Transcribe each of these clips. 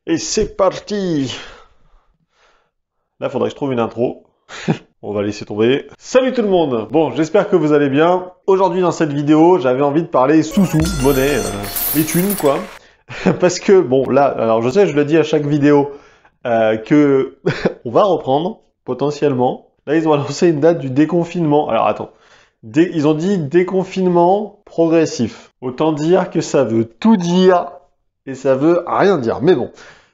Et c'est parti! Là, faudrait que je trouve une intro. On va laisser tomber. Salut tout le monde! Bon, j'espère que vous allez bien. Aujourd'hui, dans cette vidéo, j'avais envie de parler sous-sous, monnaie, les thunes, quoi. Parce que, bon, là, alors je sais, je le dis à chaque vidéo, que on va reprendre, potentiellement. Là, ils ont annoncé une date du déconfinement. Alors, attends. Ils ont dit déconfinement progressif. Autant dire que ça veut tout dire et ça veut rien dire. Mais bon,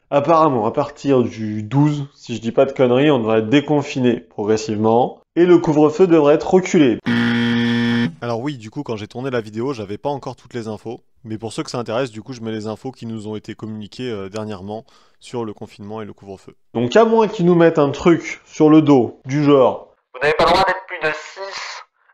apparemment, à partir du 12, si je dis pas de conneries, on devrait être déconfiné progressivement et le couvre-feu devrait être reculé. Alors oui, du coup, quand j'ai tourné la vidéo, j'avais pas encore toutes les infos. Mais pour ceux que ça intéresse, du coup, je mets les infos qui nous ont été communiquées dernièrement sur le confinement et le couvre-feu. Donc à moins qu'ils nous mettent un truc sur le dos, du genre vous n'avez pas le droit d'être plus de 6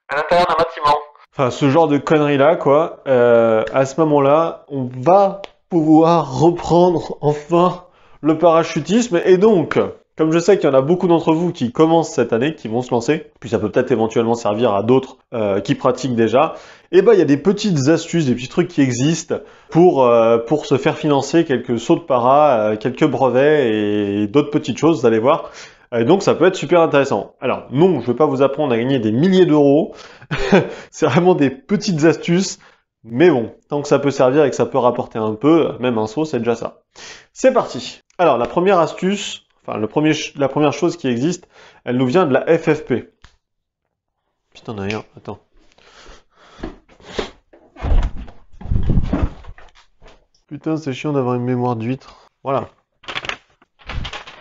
à l'intérieur d'un bâtiment. Enfin, ce genre de conneries-là, quoi. À ce moment-là, on va pouvoir reprendre enfin le parachutisme. Et donc, comme je sais qu'il y en a beaucoup d'entre vous qui commencent cette année, qui vont se lancer, puis ça peut peut-être éventuellement servir à d'autres qui pratiquent déjà, et ben il y a des petites astuces, des petits trucs qui existent pour se faire financer quelques sauts de para, quelques brevets et d'autres petites choses, vous allez voir. Et donc ça peut être super intéressant. Alors non, je ne vais pas vous apprendre à gagner des milliers d'euros, c'est vraiment des petites astuces, mais bon, tant que ça peut servir et que ça peut rapporter un peu, même un saut, c'est déjà ça. C'est parti. Alors la première astuce, enfin la première chose qui existe, elle nous vient de la FFP. Putain d'ailleurs, attends. Putain, c'est chiant d'avoir une mémoire d'huître. Voilà.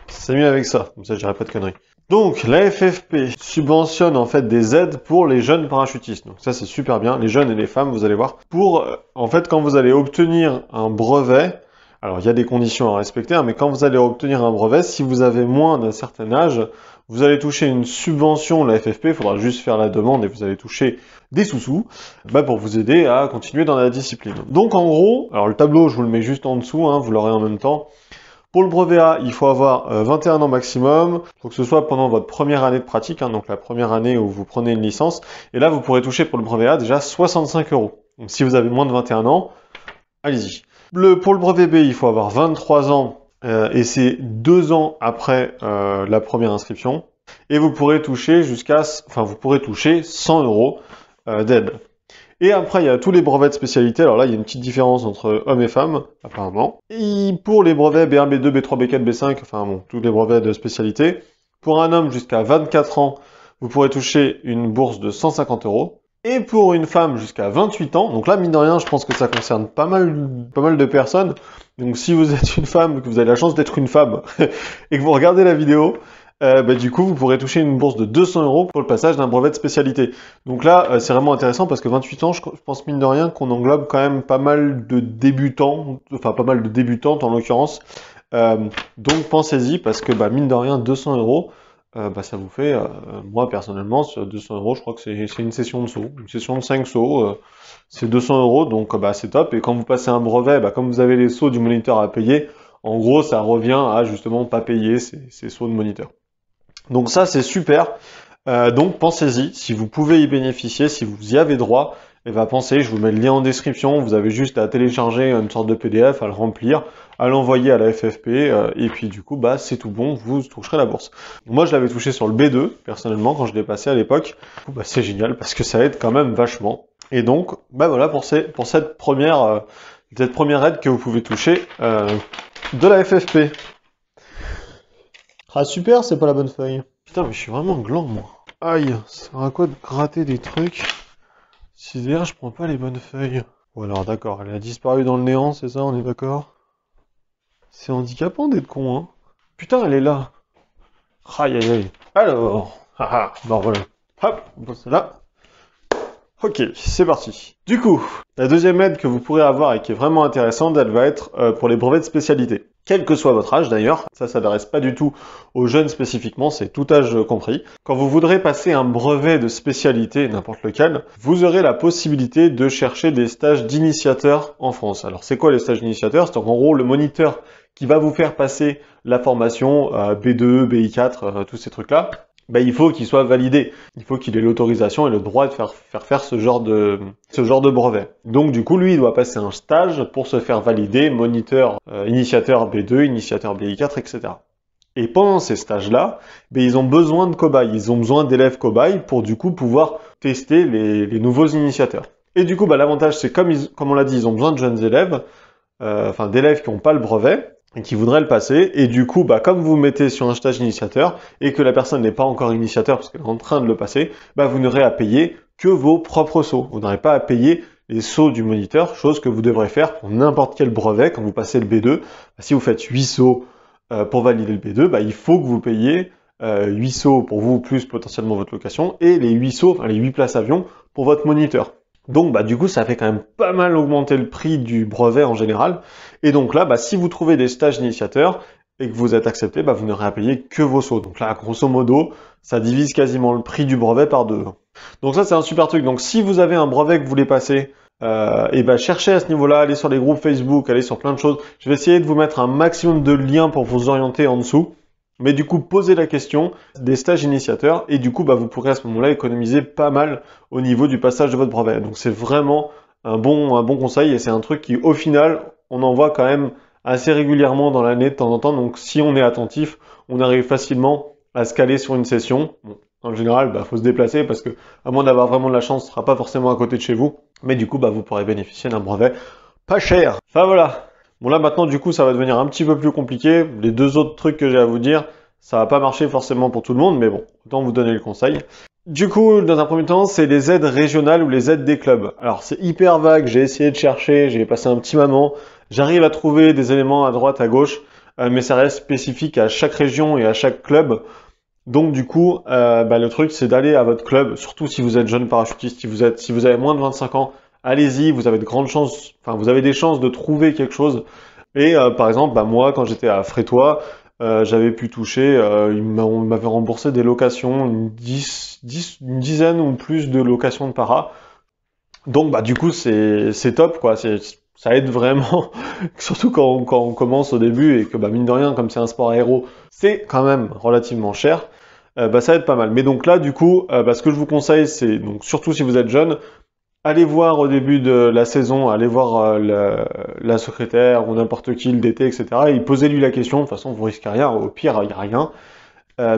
C'est mieux avec ça, comme ça je dirai pas de conneries. Donc la FFP subventionne en fait des aides pour les jeunes parachutistes. Donc ça c'est super bien, les jeunes et les femmes, vous allez voir. Pour, en fait, quand vous allez obtenir un brevet, alors il y a des conditions à respecter, hein, mais quand vous allez obtenir un brevet, si vous avez moins d'un certain âge, vous allez toucher une subvention de la FFP, il faudra juste faire la demande et vous allez toucher des sous-sous pour vous aider à continuer dans la discipline. Donc en gros, alors le tableau je vous le mets juste en dessous, hein, vous l'aurez en même temps. Pour le brevet A, il faut avoir 21 ans maximum, faut que ce soit pendant votre première année de pratique, hein, donc la première année où vous prenez une licence, et là vous pourrez toucher pour le brevet A déjà 65 €. Donc si vous avez moins de 21 ans, allez-y. Pour le brevet B, il faut avoir 23 ans, et c'est 2 ans après la première inscription, et vous pourrez toucher vous pourrez toucher 100 € d'aide. Et après, il y a tous les brevets de spécialité. Alors là, il y a une petite différence entre hommes et femmes, apparemment. Et pour les brevets B1, B2, B3, B4, B5, enfin bon, tous les brevets de spécialité, pour un homme jusqu'à 24 ans, vous pourrez toucher une bourse de 150 €. Et pour une femme jusqu'à 28 ans, donc là, mine de rien, je pense que ça concerne pas mal de personnes. Donc si vous êtes une femme, que vous avez la chance d'être une femme, et que vous regardez la vidéo, du coup, vous pourrez toucher une bourse de 200 € pour le passage d'un brevet de spécialité. Donc là, c'est vraiment intéressant parce que 28 ans, je pense mine de rien qu'on englobe quand même pas mal de débutants, enfin pas mal de débutantes en l'occurrence. Donc pensez-y parce que mine de rien, 200 €, ça vous fait, moi personnellement, sur 200 €, je crois que c'est une session de saut, une session de 5 sauts, c'est 200 €, donc c'est top. Et quand vous passez un brevet, comme vous avez les sauts du moniteur à payer, en gros, ça revient à justement pas payer ces sauts de moniteur. Donc ça, c'est super. Donc pensez-y, si vous pouvez y bénéficier, si vous y avez droit, pensez, je vous mets le lien en description, vous avez juste à télécharger une sorte de PDF, à le remplir, à l'envoyer à la FFP, et puis du coup, c'est tout bon, vous toucherez la bourse. Moi, je l'avais touché sur le B2, personnellement, quand je l'ai passé à l'époque. C'est génial, parce que ça aide quand même vachement. Et donc, voilà pour cette première aide que vous pouvez toucher de la FFP. Ah super, c'est pas la bonne feuille. Putain, mais je suis vraiment gland, moi. Aïe, ça sert à quoi de gratter des trucs si d'ailleurs je prends pas les bonnes feuilles? Ou alors d'accord, elle a disparu dans le néant, c'est ça, on est d'accord? C'est handicapant d'être con, hein. Putain, elle est là. Aïe aïe aïe. Alors, voilà. Hop, on passe là. Ok, c'est parti. Du coup, la deuxième aide que vous pourrez avoir et qui est vraiment intéressante, elle va être pour les brevets de spécialité. Quel que soit votre âge d'ailleurs, ça s'adresse pas du tout aux jeunes spécifiquement, c'est tout âge compris. Quand vous voudrez passer un brevet de spécialité, n'importe lequel, vous aurez la possibilité de chercher des stages d'initiateur en France. Alors c'est quoi les stages d'initiateur? C'est en gros le moniteur qui va vous faire passer la formation B2, BI4, tous ces trucs-là. bah, il faut qu'il soit validé. Il faut qu'il ait l'autorisation et le droit de faire ce genre de brevet. Donc du coup, lui, il doit passer un stage pour se faire valider moniteur, initiateur B2, initiateur BI4, etc. Et pendant ces stages-là, ben, ils ont besoin de cobayes, ils ont besoin d'élèves cobayes pour du coup pouvoir tester les nouveaux initiateurs. Et du coup, ben, l'avantage, c'est comme on l'a dit, ils ont besoin de jeunes élèves, enfin d'élèves qui n'ont pas le brevet, et qui voudraient le passer, et du coup, bah, comme vous vous mettez sur un stage initiateur, et que la personne n'est pas encore initiateur parce qu'elle est en train de le passer, bah, vous n'aurez à payer que vos propres sauts. Vous n'aurez pas à payer les sauts du moniteur, chose que vous devrez faire pour n'importe quel brevet quand vous passez le B2. Bah, si vous faites 8 sauts pour valider le B2, bah, il faut que vous payiez 8 sauts pour vous, plus potentiellement votre location, et les 8 sauts, enfin les 8 places avion pour votre moniteur. Donc bah du coup ça fait quand même pas mal augmenter le prix du brevet en général. Et donc là, bah, si vous trouvez des stages initiateurs et que vous êtes accepté, bah, vous n'aurez à payer que vos sauts. Donc là, grosso modo, ça divise quasiment le prix du brevet par deux. Donc ça c'est un super truc. Donc si vous avez un brevet que vous voulez passer, et bah, cherchez à ce niveau-là, allez sur les groupes Facebook, allez sur plein de choses. Je vais essayer de vous mettre un maximum de liens pour vous orienter en dessous. Mais du coup, posez la question des stages initiateurs et du coup, bah, vous pourrez à ce moment-là économiser pas mal au niveau du passage de votre brevet. Donc c'est vraiment un bon conseil et c'est un truc qui, au final, on en voit quand même assez régulièrement dans l'année de temps en temps. Donc si on est attentif, on arrive facilement à se caler sur une session. Bon, en général, bah, faut se déplacer parce que, à moins d'avoir vraiment de la chance, ce sera pas forcément à côté de chez vous. Mais du coup, bah, vous pourrez bénéficier d'un brevet pas cher. Enfin voilà. Bon là maintenant du coup ça va devenir un petit peu plus compliqué. Les deux autres trucs que j'ai à vous dire, ça va pas marcher forcément pour tout le monde, mais bon, autant vous donner le conseil. Du coup, dans un premier temps, c'est les aides régionales ou les aides des clubs. Alors c'est hyper vague, j'ai essayé de chercher, j'ai passé un petit moment, j'arrive à trouver des éléments à droite, à gauche, mais ça reste spécifique à chaque région et à chaque club. Donc du coup, bah, le truc c'est d'aller à votre club, surtout si vous êtes jeune parachutiste, si vous avez moins de 25 ans, allez-y, vous avez de grandes chances, enfin vous avez des chances de trouver quelque chose. Et par exemple, bah, moi quand j'étais à Frétois, j'avais pu toucher, on m'avait remboursé des locations, une dizaine ou plus de locations de para. Donc bah du coup c'est top quoi, ça aide vraiment, surtout quand on commence au début et que bah, mine de rien, comme c'est un sport aéro, c'est quand même relativement cher. Bah, ça aide pas mal. Mais donc là, du coup, bah, ce que je vous conseille, c'est donc surtout si vous êtes jeune, allez voir au début de la saison, allez voir la secrétaire ou n'importe qui, le DT, etc. Et posez-lui la question. De toute façon, vous risquez rien. Au pire, il n'y a rien.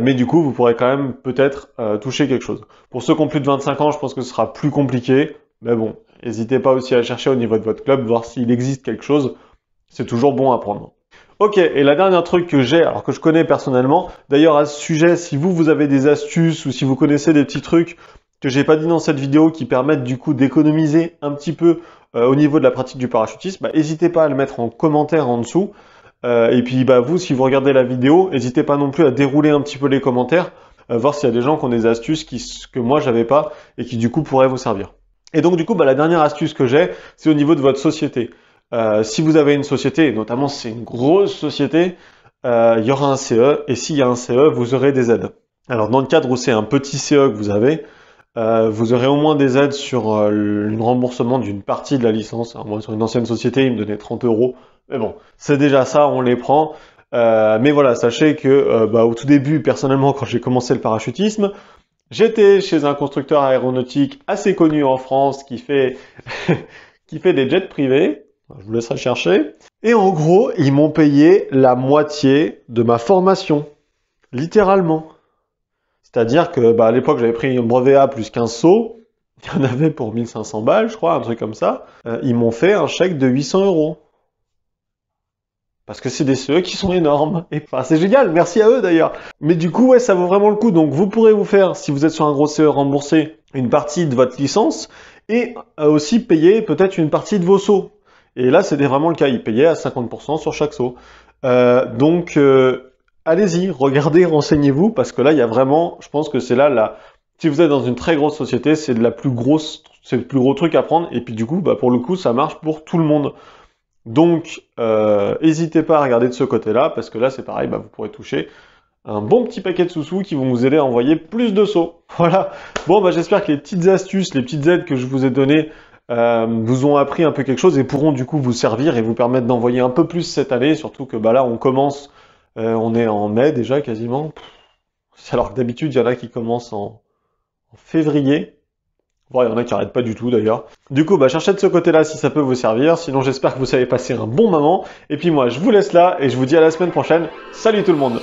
Mais du coup, vous pourrez quand même peut-être toucher quelque chose. Pour ceux qui ont plus de 25 ans, je pense que ce sera plus compliqué. Mais bon, n'hésitez pas aussi à chercher au niveau de votre club, voir s'il existe quelque chose. C'est toujours bon à prendre. Ok, et la dernière truc que j'ai, alors que je connais personnellement, d'ailleurs à ce sujet, si vous avez des astuces ou si vous connaissez des petits trucs que j'ai pas dit dans cette vidéo qui permettent du coup d'économiser un petit peu au niveau de la pratique du parachutisme, bah, n'hésitez pas à le mettre en commentaire en dessous. Et puis bah, vous, si vous regardez la vidéo, n'hésitez pas non plus à dérouler un petit peu les commentaires, voir s'il y a des gens qui ont des astuces que moi j'avais pas et qui du coup pourraient vous servir. Et donc du coup, bah, la dernière astuce que j'ai, c'est au niveau de votre société. Si vous avez une société, et notamment si c'est une grosse société, il y aura un CE, et s'il y a un CE, vous aurez des aides. Alors dans le cadre où c'est un petit CE que vous avez, vous aurez au moins des aides sur le remboursement d'une partie de la licence. Alors, moi sur une ancienne société, ils me donnaient 30 €, mais bon, c'est déjà ça, on les prend. Mais voilà, sachez que bah, au tout début, personnellement, quand j'ai commencé le parachutisme, j'étais chez un constructeur aéronautique assez connu en France qui fait qui fait des jets privés. Je vous laisserai chercher. Et en gros, ils m'ont payé la moitié de ma formation. Littéralement. C'est-à-dire que bah, à l'époque, j'avais pris un brevet A plus 15 sauts. Il y en avait pour 1500 balles, je crois, un truc comme ça. Ils m'ont fait un chèque de 800 €. Parce que c'est des CE qui sont énormes. Et enfin, c'est génial, merci à eux d'ailleurs. Mais du coup, ouais, ça vaut vraiment le coup. Donc vous pourrez vous faire, si vous êtes sur un gros CE, rembourser une partie de votre licence et aussi payer peut-être une partie de vos sauts. Et là, c'était vraiment le cas. Ils payaient à 50% sur chaque saut. Donc, allez-y, regardez, renseignez-vous, parce que là, il y a vraiment, je pense que c'est là, si vous êtes dans une très grosse société, c'est le plus gros truc à prendre. Et puis du coup, bah, pour le coup, ça marche pour tout le monde. Donc, n'hésitez pas à regarder de ce côté-là, parce que là, c'est pareil, bah, vous pourrez toucher un bon petit paquet de sous-sous qui vont vous aider à envoyer plus de sauts. Voilà. Bon, bah, j'espère que les petites astuces, les petites aides que je vous ai données vous ont appris un peu quelque chose et pourront du coup vous servir et vous permettre d'envoyer un peu plus cette année, surtout que bah, là, on commence, on est en mai déjà quasiment. Alors que d'habitude, il y en a qui commencent en février. Bon, il y en a qui n'arrêtent pas du tout d'ailleurs. Du coup, bah, cherchez de ce côté-là si ça peut vous servir. Sinon, j'espère que vous avez passé un bon moment. Et puis moi, je vous laisse là et je vous dis à la semaine prochaine. Salut tout le monde!